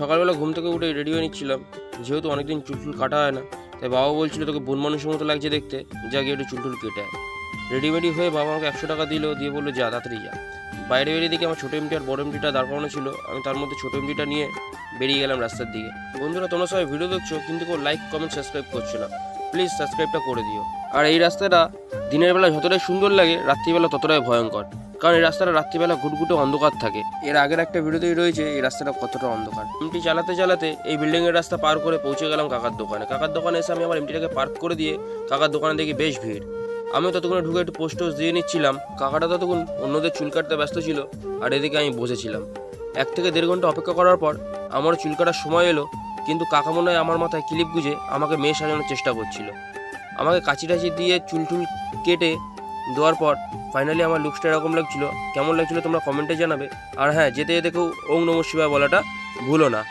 সকালবেলা ঘুম থেকে উঠে রেডি হয়ে নিচ্ছিলাম, যেহেতু অনেকদিন চুল কাটা হয় না, তাই বাবা বলছিল তোকে বোন মানুষের মতো লাগছে দেখতে, যা গিয়ে একটু চুল কেটে আয়। রেডিমেডি হয়ে বাবা আমাকে 100 টাকা দিল, দিয়ে বললো যা তাড়াতাড়ি যা। বাইরে বেরিয়ে দেখি আমার ছোটো এমটি আর বড় এমটিটা দাঁড় করানো ছিল, আমি তার মধ্যে ছোটো এমটিটা নিয়ে বেরিয়ে গেলাম রাস্তার দিকে। বন্ধুরা, তোমরা সবাই ভিডিও দেখছো কিন্তু কেউ লাইক কমেন্ট সাবস্ক্রাইব করছো না, প্লিজ সাবস্ক্রাইবটা করে দিও। আর এই রাস্তাটা দিনের বেলা যতটাই সুন্দর লাগে, রাত্রিবেলা ততটাই ভয়ঙ্কর, কারণ এই রাস্তাটা রাত্রিবেলা ঘুটঘুটে অন্ধকার থাকে। এর আগের একটা ভিডিওতেই রয়েছে এই রাস্তাটা কতটা অন্ধকার। এমটি চালাতে চালাতে এই বিল্ডিংয়ের রাস্তা পার করে পৌঁছে গেলাম কাকার দোকানে। কাকার দোকানে এসে আমি আমার এমটিটাকে পার্ক করে দিয়ে কাকার দোকানে দেখি বেশ ভিড়। আমি ততক্ষণে ঢুকে একটু পোস্ট দিয়ে নিচ্ছিলাম, কাকাটা ততক্ষণ অন্যদের চুল কাটতে ব্যস্ত ছিল, আর এদিকে আমি বসেছিলাম। 1 থেকে 1.5 ঘন্টা অপেক্ষা করার পর আমারও চুল কাটার সময় এলো, কিন্তু কাকা মনে হয় আমার মাথায় ক্লিপ গুঁজে আমাকে মেয়ে সাজানোর চেষ্টা করছিল। আমাকে কাঁচি টাচি দিয়ে চুল টুল কেটে দেওয়ার পর ফাইনালি আমার লুকসটা এরকম লাগছিল। কেমন লাগছিল তোমরা কমেন্টে জানাবে। আর হ্যাঁ, যেতে যেতে কেউ ওম নমঃ শিবায় বলাটা ভুলো না।